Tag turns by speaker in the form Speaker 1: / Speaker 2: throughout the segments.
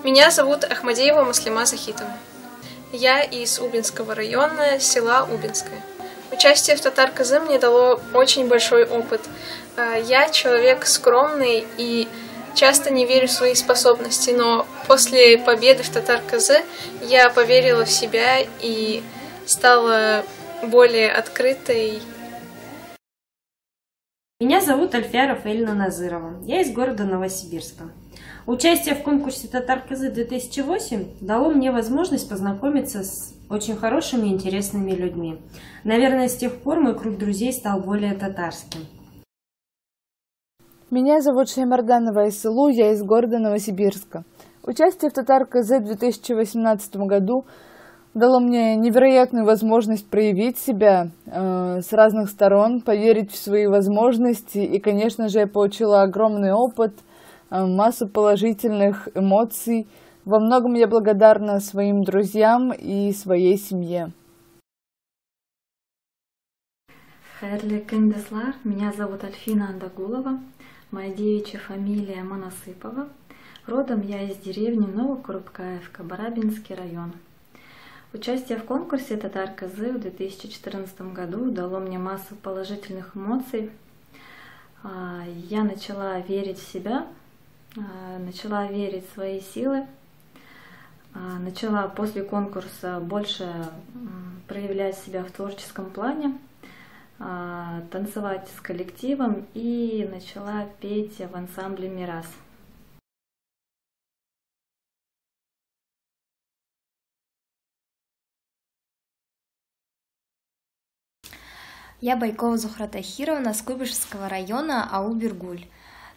Speaker 1: Меня зовут Ахмадеева Маслима Захитовна. Я из Убинского района, села Убинское. Участие в Татар-КЗ мне дало очень большой опыт. Я человек скромный и часто не верю в свои способности, но после победы в Татар-КЗ я поверила в себя и стала более открытой.
Speaker 2: Меня зовут Альфия Рафаэльевна Назырова. Я из города Новосибирска. Участие в конкурсе Татар-КЗ 2008 дало мне возможность познакомиться с очень хорошими и интересными людьми. Наверное, с тех пор мой круг друзей стал более татарским.
Speaker 3: Меня зовут Шаймарданова Айсылу, я из города Новосибирска. Участие в Татар-КЗ в 2018 году дало мне невероятную возможность проявить себя с разных сторон, поверить в свои возможности. И, конечно же, я получила огромный опыт, массу положительных эмоций. Во многом я благодарна своим друзьям и своей семье.
Speaker 4: Хайрлы кенdeслар, меня зовут Альфина Андагулова, моя девичья фамилия Манасыпова. Родом я из деревни Новокурубкаевка, Барабинский район. Участие в конкурсе Татар-КЗ в 2014 году дало мне массу положительных эмоций. Я начала верить в себя, начала верить в свои силы, начала после конкурса больше проявлять себя в творческом плане, танцевать с коллективом и начала петь в ансамбле «Мирас».
Speaker 5: Я Байкова Зухра Тахировна с Куйбышевского района, аул Биргуль,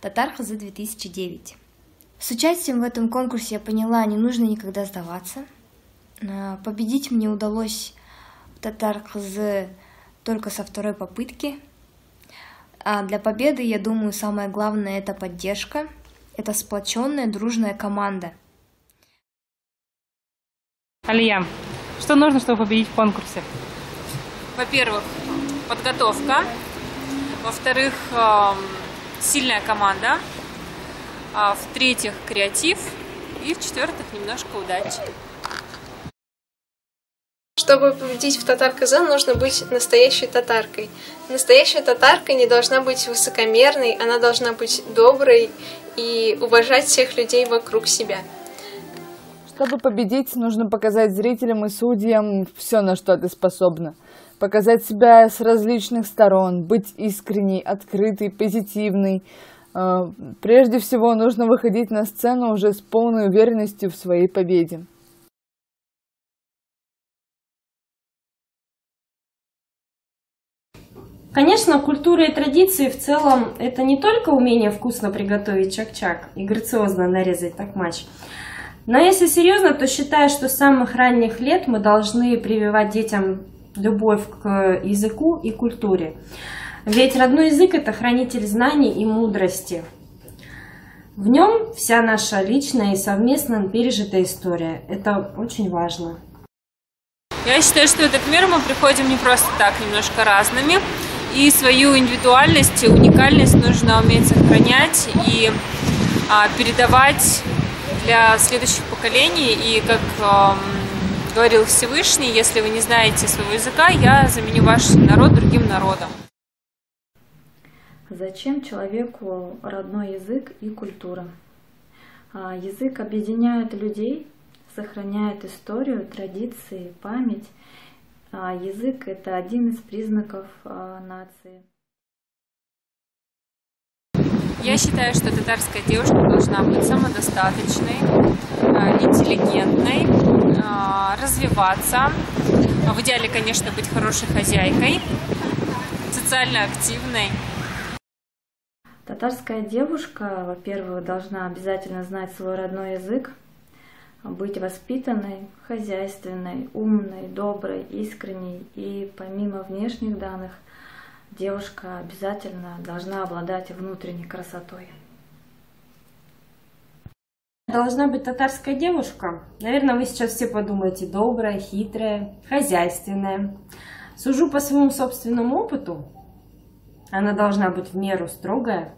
Speaker 5: Татар-КЗ 2009. С участием в этом конкурсе я поняла, не нужно никогда сдаваться. Победить мне удалось в Татар-КЗ только со второй попытки. А для победы, я думаю, самое главное — это поддержка, это сплоченная, дружная команда.
Speaker 6: Алия, что нужно, чтобы победить в конкурсе?
Speaker 7: Во-первых, подготовка, во-вторых, сильная команда, в-третьих, креатив и в-четвертых, немножко удачи.
Speaker 1: Чтобы победить в Татар-КЗ, нужно быть настоящей татаркой. Настоящая татарка не должна быть высокомерной, она должна быть доброй и уважать всех людей вокруг себя.
Speaker 3: Чтобы победить, нужно показать зрителям и судьям все, на что ты способна. Показать себя с различных сторон, быть искренней, открытой, позитивной. Прежде всего, нужно выходить на сцену уже с полной уверенностью в своей победе.
Speaker 2: Конечно, культура и традиции в целом — это не только умение вкусно приготовить чак-чак и грациозно нарезать такмач. Но если серьезно, то считаю, что с самых ранних лет мы должны прививать детям любовь к языку и культуре. Ведь родной язык — это хранитель знаний и мудрости. В нем вся наша личная и совместно пережитая история. Это очень важно.
Speaker 7: Я считаю, что в этот мир мы приходим не просто так, немножко разными. И свою индивидуальность и уникальность нужно уметь сохранять и передавать для следующих поколений. И как говорил Всевышний, если вы не знаете своего языка, я заменю ваш народ другим народом.
Speaker 4: Зачем человеку родной язык и культура? Язык объединяет людей, сохраняет историю, традиции, память. Язык — это один из признаков нации.
Speaker 7: Я считаю, что татарская девушка должна быть самодостаточной, интеллигентной, развиваться. В идеале, конечно, быть хорошей хозяйкой, социально активной.
Speaker 4: Татарская девушка, во-первых, должна обязательно знать свой родной язык, быть воспитанной, хозяйственной, умной, доброй, искренней. И помимо внешних данных, девушка обязательно должна обладать внутренней красотой.
Speaker 2: Должна быть татарская девушка. Наверное, вы сейчас все подумаете: добрая, хитрая, хозяйственная. Сужу по своему собственному опыту. Она должна быть в меру строгая,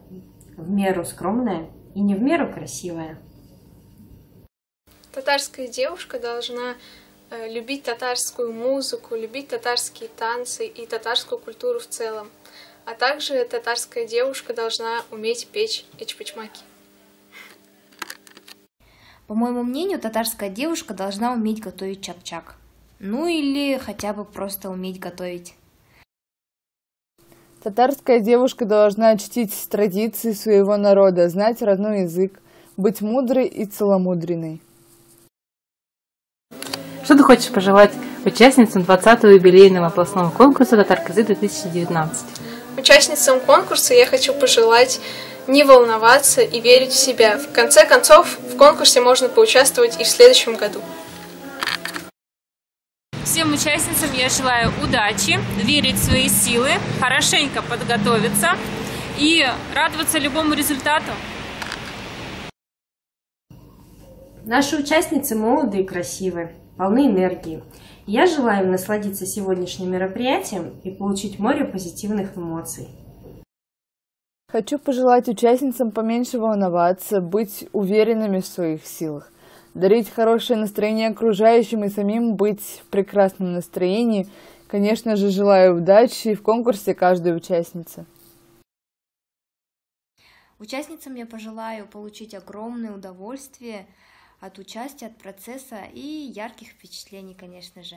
Speaker 2: в меру скромная и не в меру красивая.
Speaker 1: Татарская девушка должна любить татарскую музыку, любить татарские танцы и татарскую культуру в целом. А также татарская девушка должна уметь печь эчпочмаки.
Speaker 5: По моему мнению, татарская девушка должна уметь готовить чак-чак. Ну или хотя бы просто уметь готовить.
Speaker 3: Татарская девушка должна чтить традиции своего народа, знать родной язык, быть мудрой и целомудренной.
Speaker 6: Что ты хочешь пожелать участницам 20-го юбилейного областного конкурса «Татар-КЗ-2019»?
Speaker 1: Участницам конкурса я хочу пожелать не волноваться и верить в себя. В конце концов, в конкурсе можно поучаствовать и в следующем году.
Speaker 7: Всем участницам я желаю удачи, верить в свои силы, хорошенько подготовиться и радоваться любому результату.
Speaker 2: Наши участницы молоды и красивы, полны энергии. Я желаю им насладиться сегодняшним мероприятием и получить море позитивных эмоций.
Speaker 3: Хочу пожелать участницам поменьше волноваться, быть уверенными в своих силах, дарить хорошее настроение окружающим и самим быть в прекрасном настроении. Конечно же, желаю удачи в конкурсе каждой участнице.
Speaker 5: Участницам я пожелаю получить огромное удовольствие от участия, от процесса и ярких впечатлений, конечно же.